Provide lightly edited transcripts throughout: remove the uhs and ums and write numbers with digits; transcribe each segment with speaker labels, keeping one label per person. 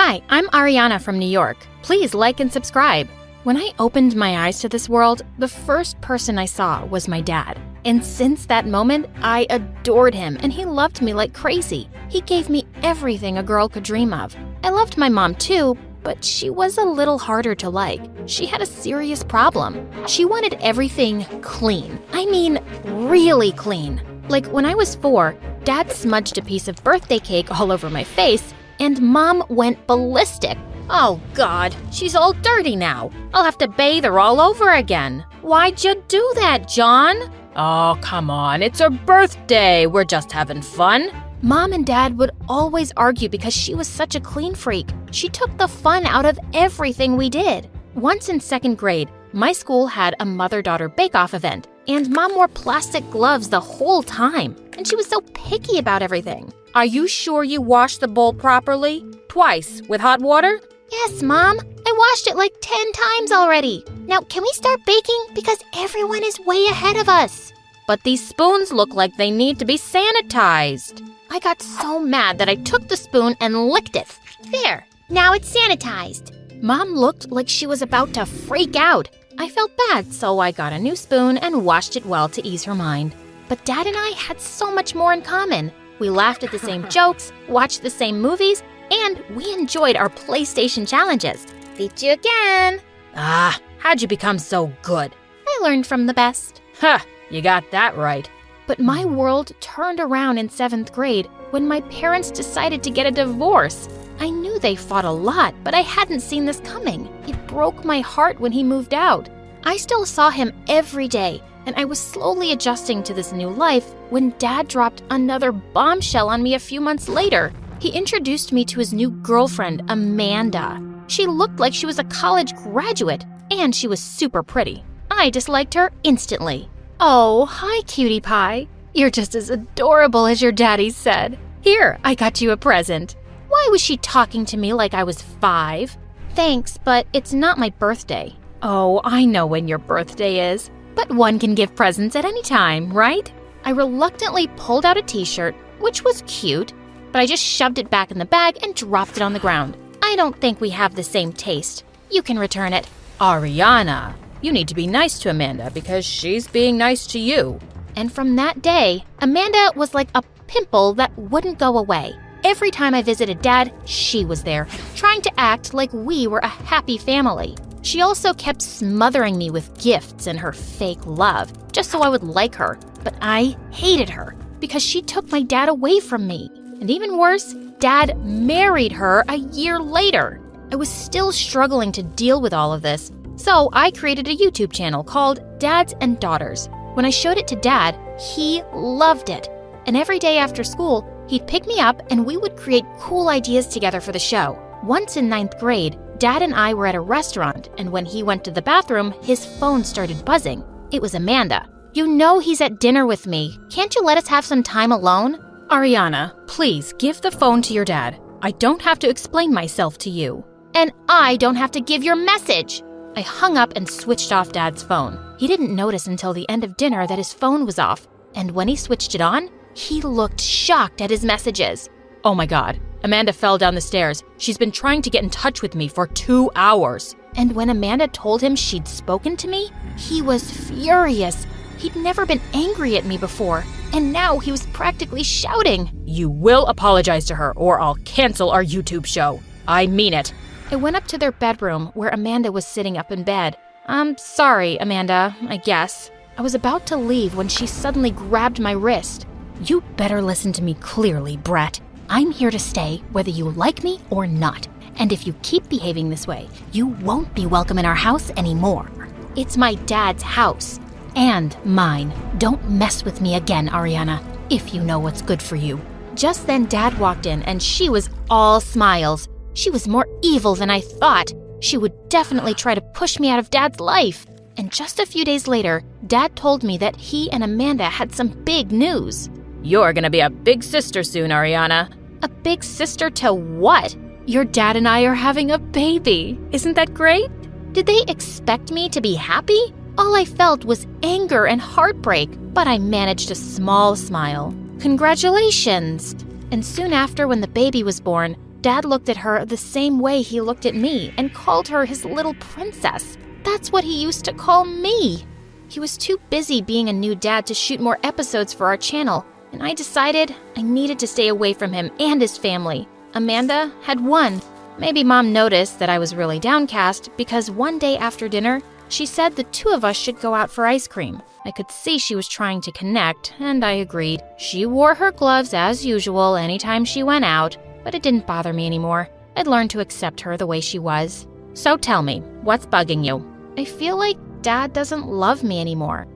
Speaker 1: Hi, I'm Ariana from New York. Please like and subscribe. When I opened my eyes to this world, the first person I saw was my dad. And since that moment, I adored him and he loved me like crazy. He gave me everything a girl could dream of. I loved my mom too, but she was a little harder to like. She had a serious problem. She wanted everything clean. I mean, really clean. Like when I was 4, Dad smudged a piece of birthday cake all over my face, and Mom went ballistic. Oh God, she's all dirty now. I'll have to bathe her all over again. Why'd you do that, John? Oh, come on, it's her birthday. We're just having fun. Mom and Dad would always argue because she was such a clean freak. She took the fun out of everything we did. Once in 2nd grade, my school had a mother-daughter bake-off event, and Mom wore plastic gloves the whole time, and she was so picky about everything. Are you sure you washed the bowl properly? Twice, with hot water? Yes, Mom. I washed it like 10 times already. Now, can we start baking? Because everyone is way ahead of us. But these spoons look like they need to be sanitized. I got so mad that I took the spoon and licked it. There, now it's sanitized. Mom looked like she was about to freak out. I felt bad, so I got a new spoon and washed it well to ease her mind. But Dad and I had so much more in common. We laughed at the same jokes, watched the same movies, and we enjoyed our PlayStation challenges. Beat you again. Ah, how'd you become so good? I learned from the best. Huh, you got that right. But my world turned around in 7th grade when my parents decided to get a divorce. I knew they fought a lot, but I hadn't seen this coming. It broke my heart when he moved out. I still saw him every day, and I was slowly adjusting to this new life when Dad dropped another bombshell on me a few months later. He introduced me to his new girlfriend, Amanda. She looked like she was a college graduate, and she was super pretty. I disliked her instantly. Oh, hi, cutie pie. You're just as adorable as your daddy said. Here, I got you a present. Why was she talking to me like I was 5? Thanks, but it's not my birthday. Oh, I know when your birthday is. But one can give presents at any time, right? I reluctantly pulled out a t-shirt, which was cute, but I just shoved it back in the bag and dropped it on the ground. I don't think we have the same taste. You can return it. Ariana, you need to be nice to Amanda because she's being nice to you. And from that day, Amanda was like a pimple that wouldn't go away. Every time I visited Dad, she was there, trying to act like we were a happy family. She also kept smothering me with gifts and her fake love, just so I would like her. But I hated her because she took my dad away from me. And even worse, Dad married her a year later. I was still struggling to deal with all of this, so I created a YouTube channel called Dads and Daughters. When I showed it to Dad, he loved it. And every day after school, he'd pick me up and we would create cool ideas together for the show. Once in 9th grade, Dad and I were at a restaurant, and when he went to the bathroom, his phone started buzzing. It was Amanda. You know he's at dinner with me. Can't you let us have some time alone? Ariana, please give the phone to your dad. I don't have to explain myself to you. And I don't have to give your message. I hung up and switched off Dad's phone. He didn't notice until the end of dinner that his phone was off. And when he switched it on, he looked shocked at his messages. Oh my God, Amanda fell down the stairs. She's been trying to get in touch with me for 2 hours. And when Amanda told him she'd spoken to me, he was furious. He'd never been angry at me before, and now he was practically shouting. You will apologize to her or I'll cancel our YouTube show. I mean it. I went up to their bedroom where Amanda was sitting up in bed. I'm sorry, Amanda, I guess. I was about to leave when she suddenly grabbed my wrist. You'd better listen to me clearly, Brett. I'm here to stay whether you like me or not. And if you keep behaving this way, you won't be welcome in our house anymore. It's my dad's house. And mine. Don't mess with me again, Ariana, if you know what's good for you. Just then Dad walked in and she was all smiles. She was more evil than I thought. She would definitely try to push me out of Dad's life. And just a few days later, Dad told me that he and Amanda had some big news. You're gonna be a big sister soon, Ariana. A big sister to what? Your dad and I are having a baby. Isn't that great? Did they expect me to be happy? All I felt was anger and heartbreak, but I managed a small smile. Congratulations! And soon after, when the baby was born, Dad looked at her the same way he looked at me and called her his little princess. That's what he used to call me. He was too busy being a new dad to shoot more episodes for our channel, and I decided I needed to stay away from him and his family. Amanda had won. Maybe Mom noticed that I was really downcast because one day after dinner, she said the two of us should go out for ice cream. I could see she was trying to connect, and I agreed. She wore her gloves as usual anytime she went out, but it didn't bother me anymore. I'd learned to accept her the way she was. So tell me, what's bugging you? I feel like Dad doesn't love me anymore.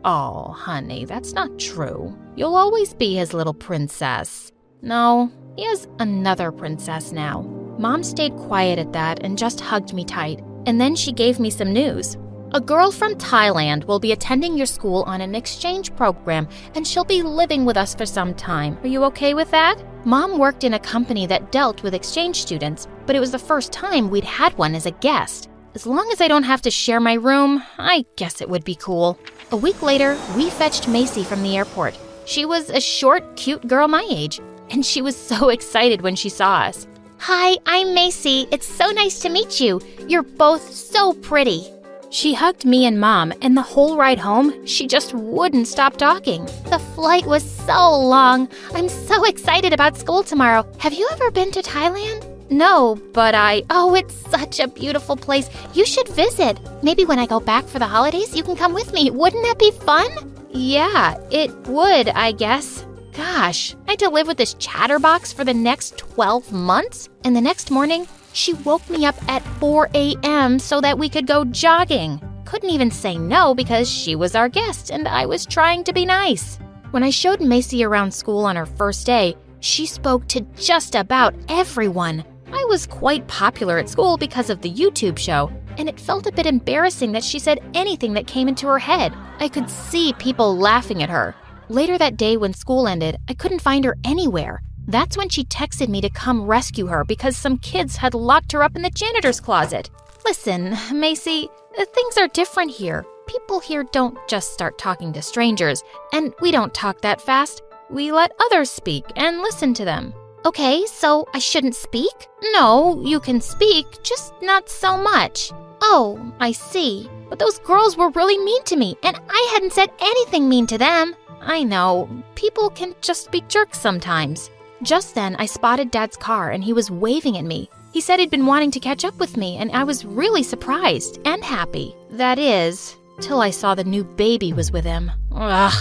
Speaker 1: Oh, honey, that's not true. You'll always be his little princess. No, he has another princess now. Mom stayed quiet at that and just hugged me tight. And then she gave me some news. A girl from Thailand will be attending your school on an exchange program, and she'll be living with us for some time. Are you okay with that? Mom worked in a company that dealt with exchange students, but it was the first time we'd had one as a guest. As long as I don't have to share my room, I guess it would be cool. A week later, we fetched Macy from the airport. She was a short, cute girl my age, and she was so excited when she saw us. Hi, I'm Macy. It's so nice to meet you. You're both so pretty. She hugged me and Mom, and the whole ride home, she just wouldn't stop talking. The flight was so long. I'm so excited about school tomorrow. Have you ever been to Thailand? No, but Oh, it's such a beautiful place. You should visit. Maybe when I go back for the holidays, you can come with me. Wouldn't that be fun? Yeah, it would, I guess. Gosh, I had to live with this chatterbox for the next 12 months? And the next morning, she woke me up at 4 a.m. so that we could go jogging. Couldn't even say no because she was our guest and I was trying to be nice. When I showed Macy around school on her first day, she spoke to just about everyone. I was quite popular at school because of the YouTube show, and it felt a bit embarrassing that she said anything that came into her head. I could see people laughing at her. Later that day when school ended, I couldn't find her anywhere. That's when she texted me to come rescue her because some kids had locked her up in the janitor's closet. Listen, Macy, things are different here. People here don't just start talking to strangers, and we don't talk that fast. We let others speak and listen to them. Okay, so I shouldn't speak? No, you can speak, just not so much. Oh, I see. But those girls were really mean to me, and I hadn't said anything mean to them. I know, people can just be jerks sometimes. Just then, I spotted Dad's car and he was waving at me. He said he'd been wanting to catch up with me, and I was really surprised and happy. That is, till I saw the new baby was with him. Ugh.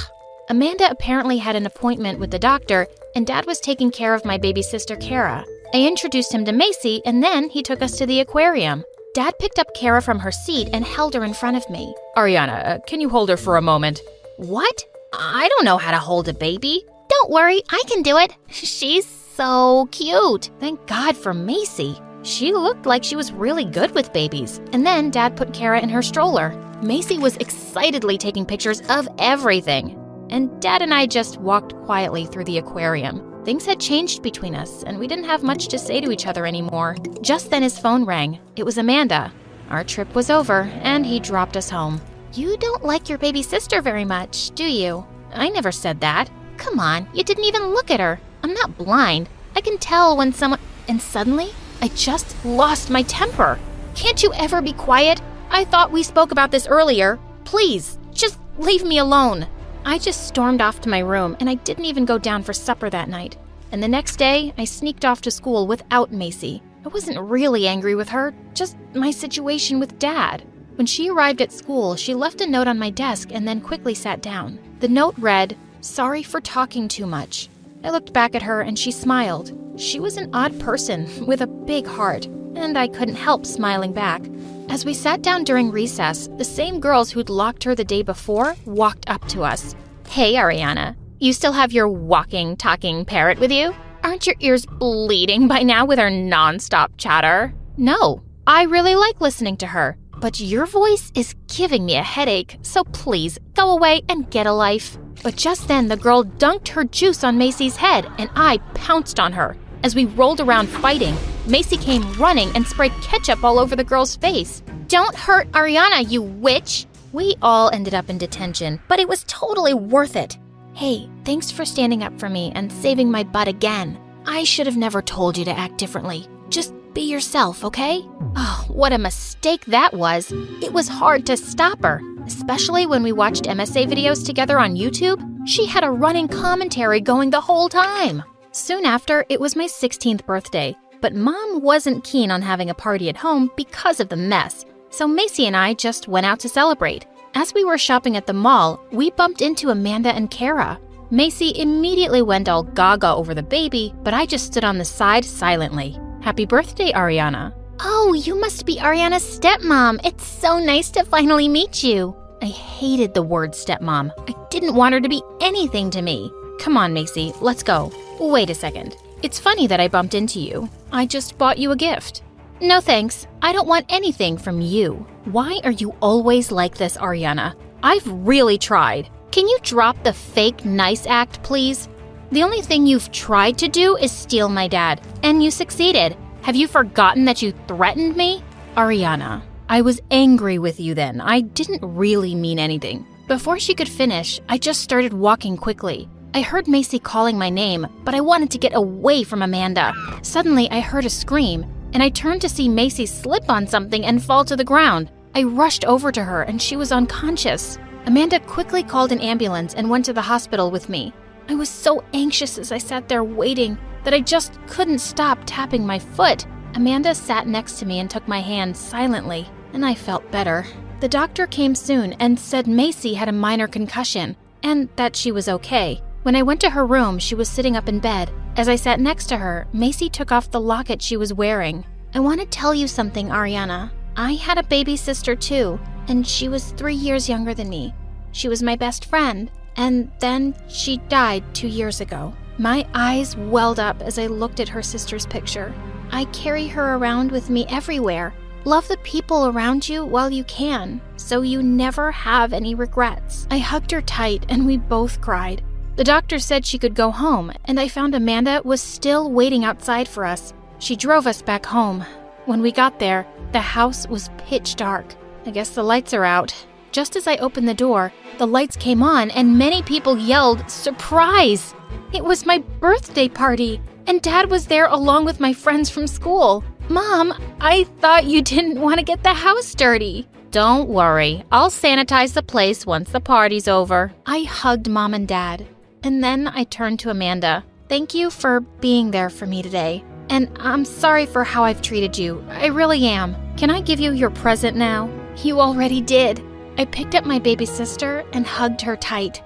Speaker 1: Amanda apparently had an appointment with the doctor, and Dad was taking care of my baby sister, Kara. I introduced him to Macy, and then he took us to the aquarium. Dad picked up Kara from her seat and held her in front of me. Ariana, can you hold her for a moment? What? I don't know how to hold a baby. Don't worry, I can do it. She's so cute. Thank God for Macy. She looked like she was really good with babies. And then Dad put Kara in her stroller. Macy was excitedly taking pictures of everything. And Dad and I just walked quietly through the aquarium. Things had changed between us, and we didn't have much to say to each other anymore. Just then his phone rang. It was Amanda. Our trip was over, and he dropped us home. You don't like your baby sister very much, do you? I never said that. Come on, you didn't even look at her. I'm not blind. I can tell when someone... And suddenly, I just lost my temper. Can't you ever be quiet? I thought we spoke about this earlier. Please, just leave me alone. I just stormed off to my room, and I didn't even go down for supper that night. And the next day, I sneaked off to school without Macy. I wasn't really angry with her, just my situation with Dad. When she arrived at school, she left a note on my desk and then quickly sat down. The note read, "Sorry for talking too much." I looked back at her and she smiled. She was an odd person with a big heart, and I couldn't help smiling back. As we sat down during recess, the same girls who'd locked her the day before walked up to us. Hey, Ariana, you still have your walking, talking parrot with you? Aren't your ears bleeding by now with her non-stop chatter? No, I really like listening to her, but your voice is giving me a headache, so please go away and get a life. But just then, the girl dunked her juice on Macy's head, and I pounced on her. As we rolled around fighting, Macy came running and sprayed ketchup all over the girl's face. Don't hurt Ariana, you witch! We all ended up in detention, but it was totally worth it. Hey, thanks for standing up for me and saving my butt again. I should have never told you to act differently. Just be yourself, okay? Oh, what a mistake that was. It was hard to stop her, especially when we watched MSA videos together on YouTube. She had a running commentary going the whole time. Soon after, it was my 16th birthday, but Mom wasn't keen on having a party at home because of the mess, so Macy and I just went out to celebrate. As we were shopping at the mall, we bumped into Amanda and Kara. Macy immediately went all gaga over the baby, but I just stood on the side silently. Happy birthday, Ariana. Oh, you must be Ariana's stepmom. It's so nice to finally meet you. I hated the word stepmom. I didn't want her to be anything to me. Come on, Macy, let's go. Wait a second. It's funny that I bumped into you. I just bought you a gift. No thanks. I don't want anything from you. Why are you always like this, Ariana? I've really tried. Can you drop the fake nice act, please? The only thing you've tried to do is steal my dad, and you succeeded. Have you forgotten that you threatened me? Ariana, I was angry with you then. I didn't really mean anything. Before she could finish, I just started walking quickly. I heard Macy calling my name, but I wanted to get away from Amanda. Suddenly, I heard a scream, and I turned to see Macy slip on something and fall to the ground. I rushed over to her, and she was unconscious. Amanda quickly called an ambulance and went to the hospital with me. I was so anxious as I sat there waiting that I just couldn't stop tapping my foot. Amanda sat next to me and took my hand silently, and I felt better. The doctor came soon and said Macy had a minor concussion and that she was okay. When I went to her room, she was sitting up in bed. As I sat next to her, Macy took off the locket she was wearing. I want to tell you something, Ariana. I had a baby sister too, and she was 3 years younger than me. She was my best friend, and then she died 2 years ago. My eyes welled up as I looked at her sister's picture. I carry her around with me everywhere. Love the people around you while you can, so you never have any regrets. I hugged her tight and we both cried. The doctor said she could go home, and I found Amanda was still waiting outside for us. She drove us back home. When we got there, the house was pitch dark. I guess the lights are out. Just as I opened the door, the lights came on and many people yelled, "Surprise!" It was my birthday party, and Dad was there along with my friends from school. Mom, I thought you didn't want to get the house dirty. Don't worry, I'll sanitize the place once the party's over. I hugged Mom and Dad, and then I turned to Amanda. Thank you for being there for me today, and I'm sorry for how I've treated you. I really am. Can I give you your present now? You already did. I picked up my baby sister and hugged her tight.